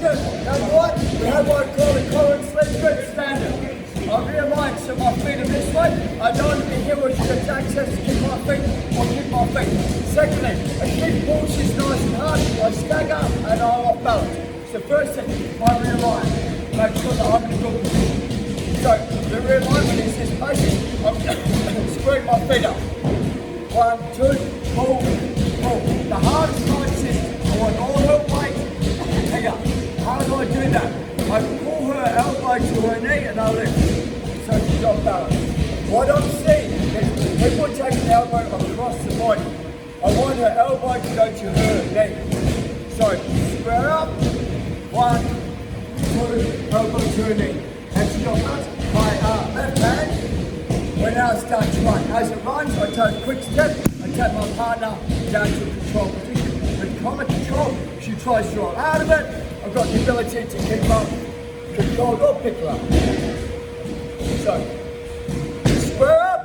position. Number one, we have what I call the collar and sleeve grip standard. I realign so my feet are this way. I don't want to be here where she gets access to kick my feet or kick my feet. Secondly, a kick pushes nice and hard. I stagger and I'm off balance. So first thing, I realign. Make sure that I'm in a good position. So the realignment is this basic. I'm screwing my feet up. 1, 2, pull, pull. The hardest part is I want all her weight. Hang up. How do I do that? I pull her elbow to her knee and I lift. So she's off balance. What I'm seeing is people take the elbow across the body. I want her elbow to go to her knee. So square up. 1, 2, elbow to her knee. And she's off balance. My left hand, when I start to run. As it runs, I take a quick step. I take my partner down to a control position. With common control, she tries to roll out of it. I've got the ability to keep her controlled or pick her up. So, square up,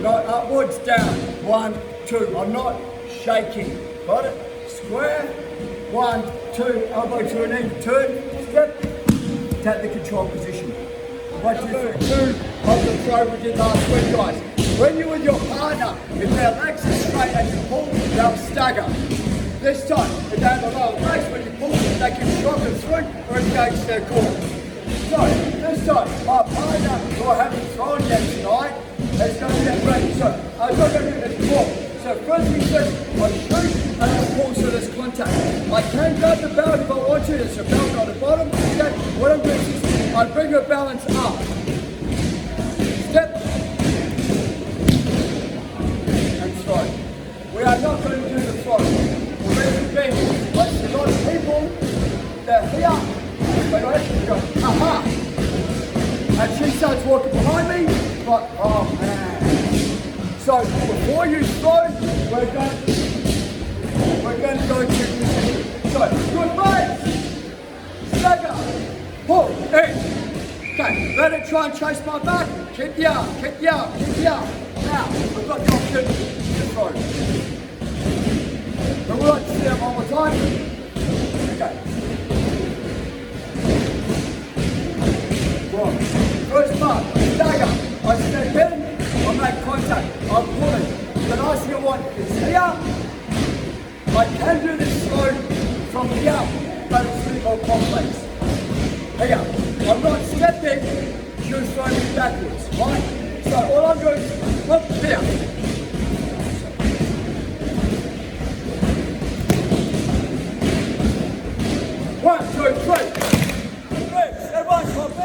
go upwards, down, 1, 2. I'm not shaking, got it? Square, 1, 2, elbow to a knee, turn, step, take the control position. 1, 2, 3, 2 of the throw we did last week, guys. When you're with your partner, if their legs are straight and you pull, they'll stagger. This time, if they have a lower base, when you pull, they can shock them through or engage their core. So, this time, my partner, who I haven't thrown yet tonight, is going to get ready. So, I'm not going to do this pull. So, first thing first, I shoot and I pull so there's contact. I can grab the belt if I want to. There's a belt on the bottom. Okay? What I'm doing is I bring her balance up. Step. And throw. We are not going to do the throw. I see a lot of people, they're here, they actually go, aha! And she starts walking behind me, like, oh man. So before you throw, we're going to go to position. So, good base, stagger, pull, in. Okay, let it try and chase my back, keep the arm, keep the arm, keep the arm. Now, we've got the opportunity to throw. But we'll like to see that one more time. Okay. Right. First part, stagger. I step in, I make contact, I'm pulling. The last thing I want is here. I can do this slow from here, but it's really more complex. Here, I'm not stepping, she's throwing me backwards, right? So all I'm doing is up here. 1, 2, 3. Everyone come in.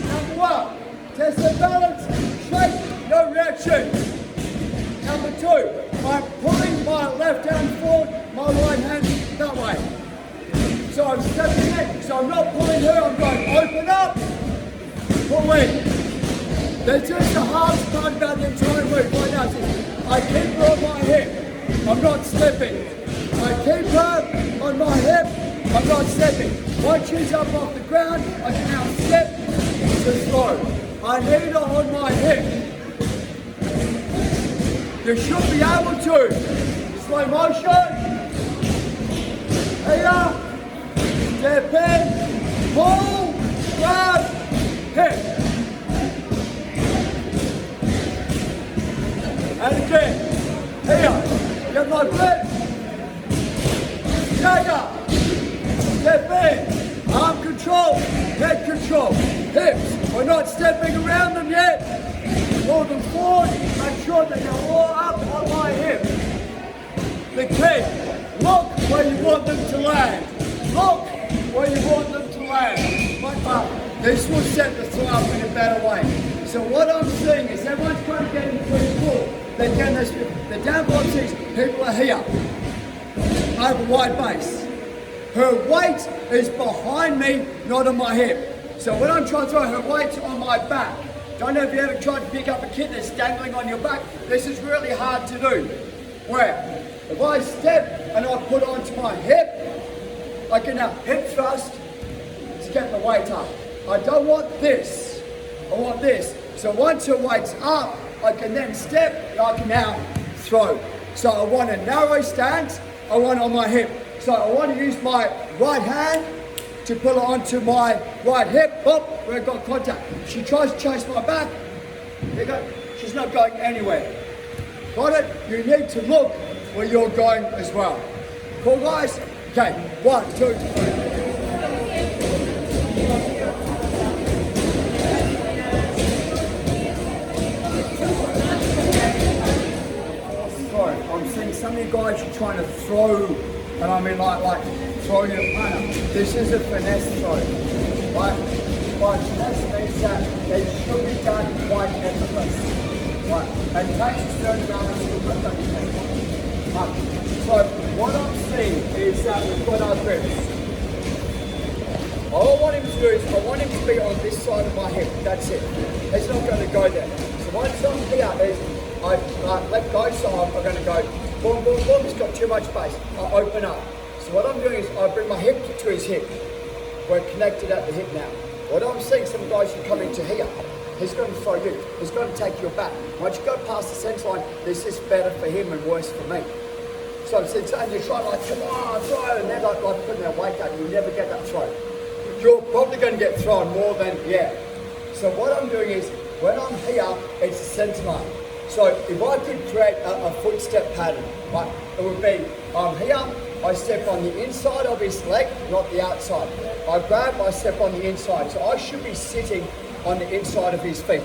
Number 1, test the balance, shake, no reaction. Number 2, I'm pulling my left hand forward, my right hand that way. So I'm stepping in, so I'm not pulling her, I'm going open up, pull in. That's just the hardest part about the entire move right now. I keep her on my hip, I'm not slipping. I keep her on my hip, I'm not stepping. Once she's up off the ground, I can now step to throw. I need her on my hip. You should be able to. Slow motion. Here. Step in. Pull. Grab. Hip. And again. Here. Get my grip. Stagger. Step in. Arm control. Head control. Hips. We're not stepping around them yet. Pull them forward. Make sure that they're all up on my hip. The key. Look where you want them to land. Look where you want them to land. But this will set the throw up in a better way. So what I'm seeing is everyone's trying to get into the pull. They're getting this. The downboard sees people are here. Over wide base. Her weight is behind me, not on my hip. So when I'm trying to throw, her weight's on my back. Don't know if you ever tried to pick up a kid that's dangling on your back. This is really hard to do. Where if I step and I put onto my hip, I can now hip thrust to get the weight up. I don't want this. I want this. So once her weight's up, I can then step and I can now throw. So I want a narrow stance. I want on my hip. So I want to use my right hand to pull her onto my right hip. Hop, we've got contact. She tries to chase my back. There you go. She's not going anywhere. Got it? You need to look where you're going as well. Cool, guys? Okay, 1, 2, 3. Sorry, I'm seeing some of you guys are trying to throw, and I mean like throwing your partner. This is a finesse throw, right? By finesse means that it should be done quite effortless. Right, and takes a certain amount of skill, but don't take it. So what I'm seeing is that we've got our grips. All I want him to do is I want him to be on this side of my hip. That's it. He's not going to go there. So once I'm here, I let go, so I'm going to go boom, boom, boom. He's got too much space. I open up. So what I'm doing is I bring my hip to his hip. We're connected at the hip now. What I'm seeing, some guys who come into here, he's going to throw you. He's going to take your back. Once you go past the centre line, this is better for him and worse for me. So and you try like, come on, throw, and they're like putting their weight down. You never get that throw. You're probably going to get thrown more than, yeah. So what I'm doing is, when I'm here, it's the centre line. So if I could create a footstep pattern, right, it would be, I'm here, I step on the inside of his leg, not the outside. I grab, I step on the inside. So I should be sitting on the inside of his feet.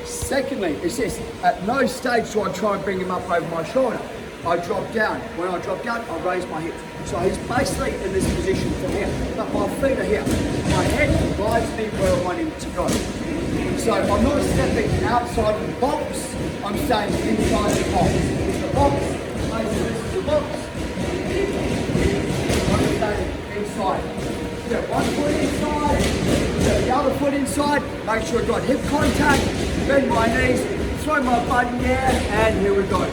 Secondly, is this, at no stage do I try and bring him up over my shoulder. I drop down. When I drop down, I raise my hips. So he's basically in this position from here, but my feet are here. My head drives me where I want him to go. So I'm not stepping outside of the box, I'm staying inside the box. The box, this is the box. I'm staying inside. Step one foot inside, step the other foot inside, make sure I've got hip contact, bend my knees, throw my butt in there, and here we go.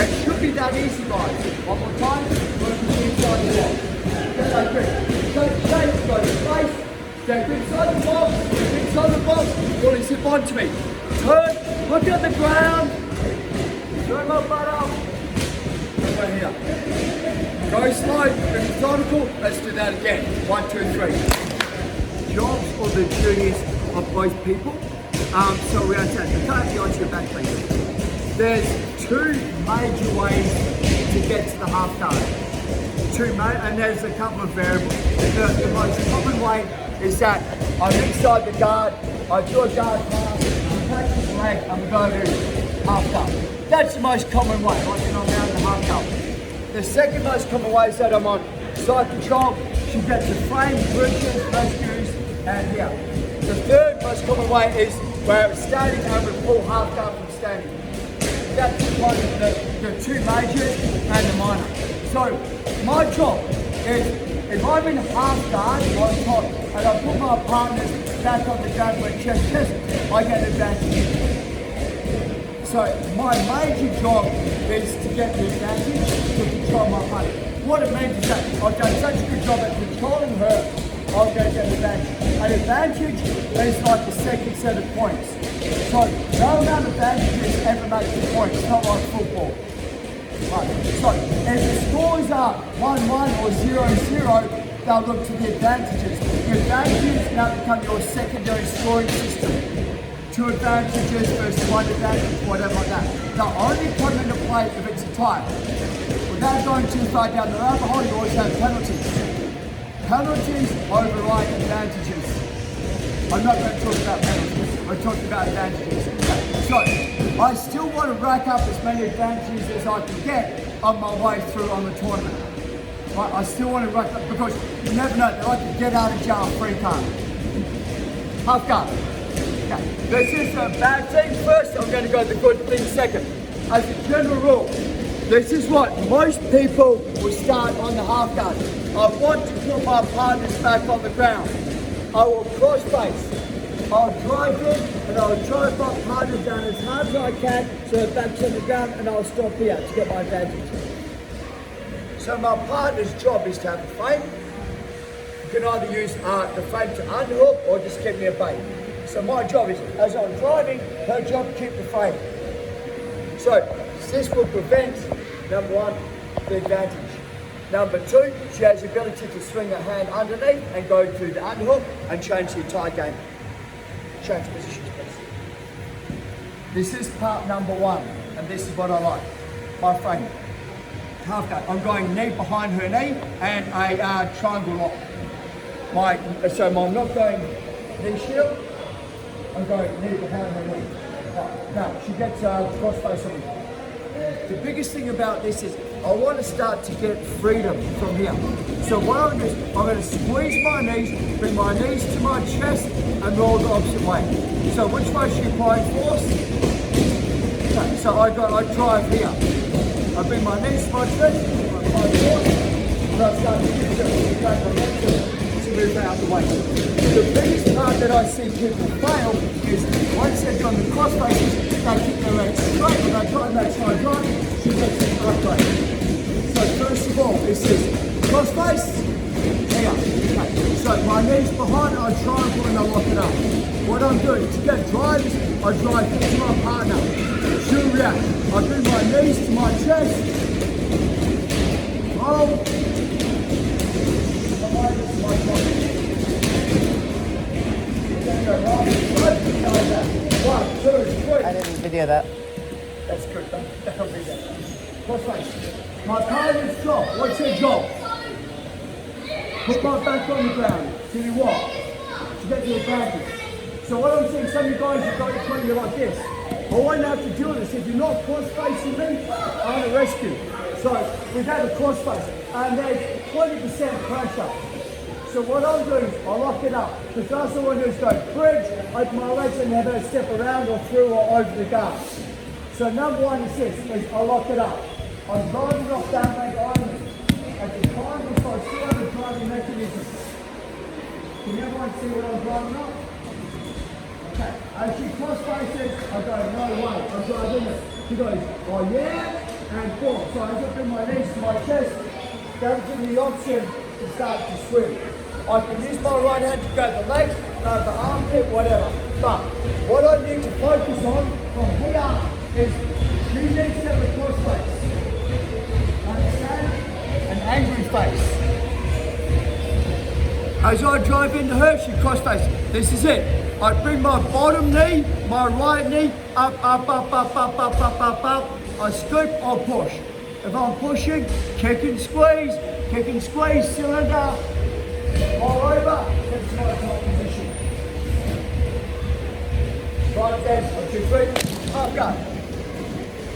It should be that easy, guys. One more time, working inside the box. Get that grip. Don't shake, go to space. Step inside the box, inside the box, pull his hip onto me. Turn, look at the ground, throw my butt up. Over here. Go slow, be methodical, let's do that again. 1, 2, 3. Jobs or the duties of both people. So we're going to take the cart onto your back, please. There's two major ways to get to the half guard. And there's a couple of variables. The most common way is that I'm inside the guard, I do a guard pass, I take his leg, and we go to half guard. That's the most common way, like when I'm down the half guard. The second most common way is that I'm on side control, she gets the frame, bridges, rescues, and here. The third most common way is where it's standing and we pull half guard from standing. That's one of the two majors and the minor. So my job is, if I'm in half guard on top and I put my partners back on the ground with chest, I get an advantage. So my major job is to get the advantage to control my partner. What it means is that I've done such a good job at controlling her, I'm going to get an advantage. An advantage is like the second set of points. So no amount of advantages ever makes the point. It's not like football. Right. So if the scores are 1-1 or 0-0, they'll look to the advantages. The advantages now become your secondary scoring system. 2 advantages versus 1 advantage, whatever like that. They'll only come into play if it's a tie. Without going too far down the rabbit hole, you always have penalties. Penalties override advantages. I'm not going to talk about penalties. We're talking about advantages. So, I still want to rack up as many advantages as I can get on my way through on the tournament. Right? I still want to rack up because you never know, they're like a get out of jail free card. Half guard. Okay. This is a bad thing first, I'm going to go the good thing second. As a general rule, this is what most people will start on the half guard. I want to put my partners back on the ground. I will cross face. I'll drive in and I'll drive my partner down as hard as I can so the back's on the ground, and I'll stop here to get my advantage. So my partner's job is to have a frame. You can either use the frame to underhook or just give me a bait. So my job is, as I'm driving, her job to keep the frame. So this will prevent, number one, the advantage. Number 2, she has the ability to swing her hand underneath and go to the underhook and change the entire game. Change positions, please. This is part number 1, and this is what I like. My frame. Half guard. I'm going knee behind her knee and a triangle lock. So I'm not going knee shield, I'm going knee behind her knee. Right. Now, she gets cross face on me. The biggest thing about this is I want to start to get freedom from here. So what I'm going to do is I'm going to squeeze my knees, bring my knees to my chest and roll the opposite way. So which way is she applying force? Okay, so I drive here. I bring my knees to my chest, I apply force, and I start to use it to take momentum to move out of the way. The biggest part that I see people fail is once they've done the cross faces, they keep their legs straight, and they try and make side drive, she gets it upgrade. So first of all, this is cross face, here. Okay. So my knees behind, I triangle and I lock it up. What I'm doing to get drives, I drive into my partner. She'll react. I bring my knees to my chest, roll, I didn't video that. That's good. That'll be that. Cross face. My partner's job. What's your job? Put my back on the ground. See you what? To get the advantage. So what I'm saying, some of you guys have got to put you like this. I want you to have to do this. If you're not cross facing me, I'm going to rescue. So we've had a cross face and there's 20% pressure. So what I'm doing is I lock it up. Because that's all I want to do is go bridge, open my legs and have a step around or through or over the guard. So number 1 is this, is I lock it up. I'm driving off that leg only. At the time if I see how the driving mechanism. Can everyone see what I'm driving up? Okay. As she cross faces, I go, no way, I'm driving it. She goes, oh yeah, and pull. So I just bring my knees to my chest, that gives me the option to start to swim. I can use my right hand to grab the leg, grab the armpit, whatever. But what I need to focus on from here is she needs to have a cross face. Understand? An angry face. As I drive into her, she cross face. This is it. I bring my bottom knee, my right knee, up, up, up, up, up, up, up, up, up. I scoop, I'll push. If I'm pushing, kick and squeeze, cylinder. Moreover, that's my top position. Right then, 2, 3, half guard.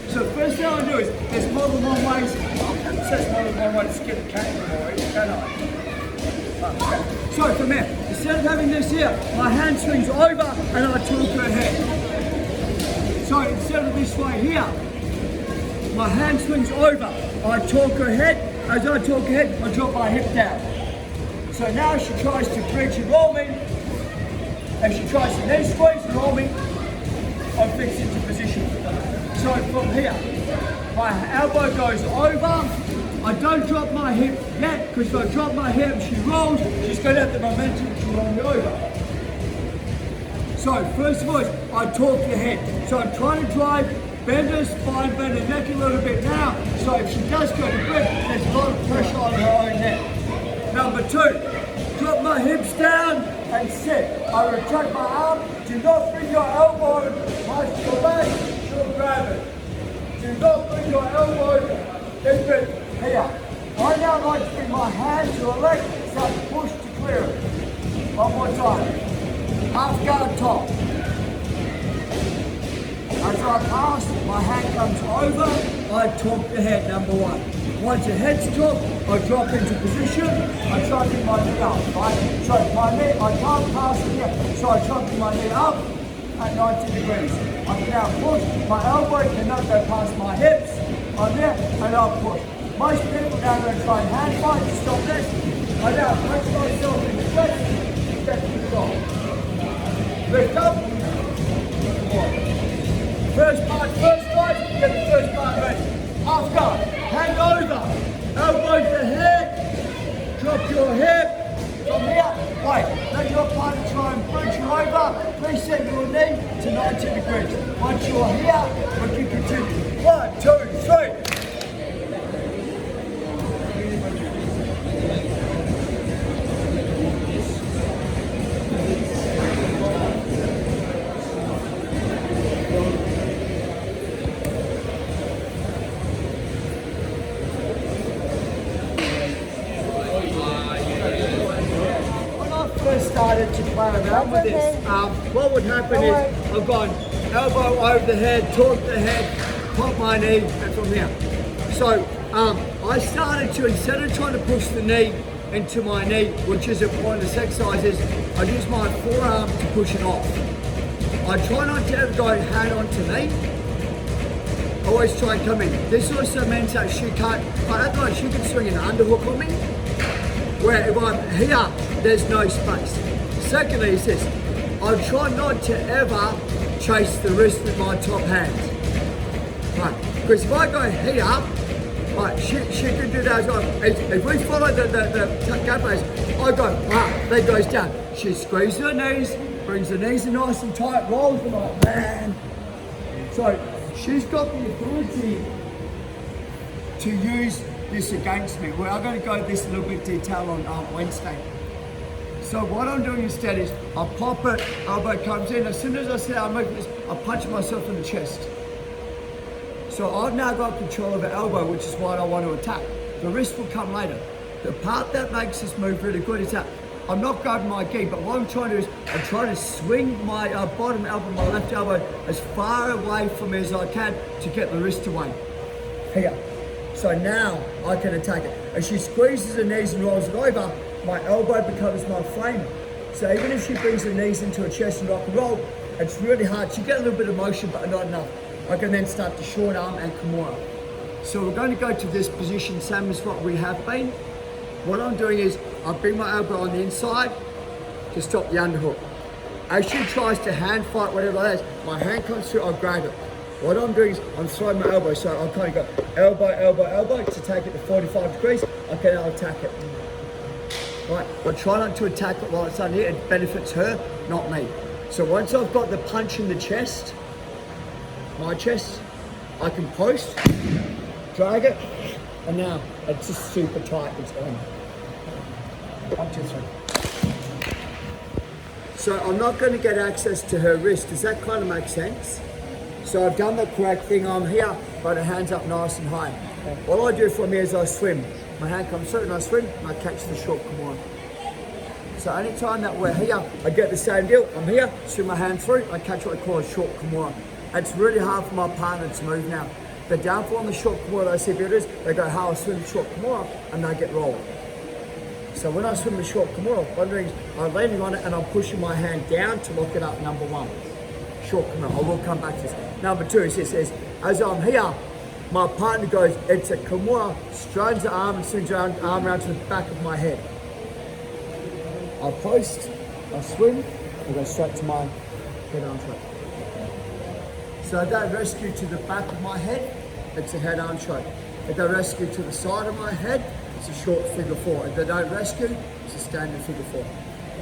So first thing I do is, there's more than one way, there's more than one way to skin a cat, can I? Okay. So from here, instead of having this here, my hand swings over and I torque her head. So instead of this way here, my hand swings over, I torque her head. As I torque her head, I drop my hip down. So now she tries to bridge and roll me. If she tries to knee squeeze and roll me, I'm fixed into position. So from here, my elbow goes over. I don't drop my hip yet, because if I drop my hip, she rolls, she's going to have the momentum to roll me over. So first of all, I torque the head. So I'm trying to drive, bend her spine, bend her neck a little bit now. So if she does go to bridge, there's a lot of pressure on her own neck. Number 2, drop my hips down and sit. I retract my arm. Do not bring your elbow much to the back, she'll grab it. Do not bring your elbow in bit here. I now like to bring my hand to her leg, start to push to clear it. One more time. Half guard top. As I pass, my hand comes over, I torque the head, number 1. Once the head's torqued, I drop into position, I try to bring my knee up, right? So my knee, I can't pass it here, so I try to bring my knee up at 90 degrees. I can now push, my elbow cannot go past my hips, I'm there, and I'll push. Most people now are going to try and hand fight to stop this. I now press myself in the chest, step to the top. Lift up, first part, first strike, get the first part ready. Half guard, hand over, elbow to head, drop your hip, from here, wait, let your partner try and bridge you over, reset your knee to 90 degrees. Once you're here, we can continue. 1, 2, 3. to play around with this. What would happen is I've gone elbow over the head, torque the head, pop my knee, and from here. So I started to, instead of trying to push the knee into my knee, which is a point of this exercise, is I use my forearm to push it off. I try not to ever go hand onto knee. Always try and come in. This also means that she can't, like she can swing an underhook on me, where if I'm here, there's no space. Secondly is this, I try not to ever chase the wrist with my top hands. Right, because if I go here, right, she can do that as well. If we follow the gap base, I go, leg goes down. She squeezes her knees, brings the knees in nice and tight, rolls them up, man. So she's got the ability to use this against me. Well, I'm going to go this a little bit detail on Wednesday. So what I'm doing instead is I pop it, elbow comes in. As soon as I say I'm making this, I punch myself in the chest. So I've now got control of the elbow, which is what I want to attack. The wrist will come later. The part that makes this move really good is that I'm not grabbing my gi, but what I'm trying to do is I'm trying to swing my bottom elbow, my left elbow, as far away from me as I can to get the wrist away. Here. So now I can attack it. As she squeezes her knees and rolls it over, my elbow becomes my frame. So even if she brings her knees into her chest and rock and roll, it's really hard. She gets a little bit of motion, but not enough. I can then start the short arm and Kimura. So we're going to go to this position, same as what we have been. What I'm doing is I bring my elbow on the inside to stop the underhook. As she tries to hand fight, whatever that is, my hand comes through, I grab it. What I'm doing is I'm throwing my elbow, so I kind of go elbow, elbow, elbow to take it to 45 degrees. I can now attack it. Right, I try not to attack it while it's under here. It benefits her, not me. So once I've got the punch in the chest, my chest, I can post, drag it, and now it's just super tight, it's on. 1, 2, 3. So I'm not going to get access to her wrist. Does that kind of make sense? So I've done the correct thing. I'm here, but her hands up nice and high. All I do from here is I swim. My hand comes through and I swim and I catch the short Kimura. So anytime that we're here, I get the same deal. I'm here, swim my hand through, I catch what I call a short Kimura. It's really hard for my partner to move now. The downfall on the short Kimura, I see builders, they go, how I swim the short Kimura, and they get rolled. So when I swim the short Kimura, what I'm doing is I'm landing on it and I'm pushing my hand down to lock it up, number one. Short Kimura, I will come back to this. Number two is this, as I'm here, my partner goes, it's a Kimura, strains the arm and swings the arm around to the back of my head. I post, I swim, I go straight to my head arm choke. So if they rescue to the back of my head, it's a head arm choke. If they rescue to the side of my head, it's a short figure four. If they don't rescue, it's a standard figure four.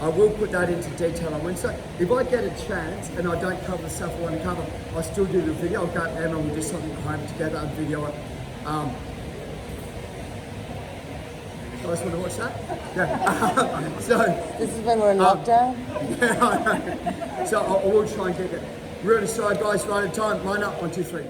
I will put that into detail on Wednesday. If I get a chance and I don't cover the stuff I want to cover, I'll still do the video. I'll go and Emma, we'll do something at home together and video it. You guys want to watch that? Yeah. So This is when we're in lockdown? Yeah, I know. So I will try and get it. Really sorry guys, right on time. Line up, 1, 2, 3.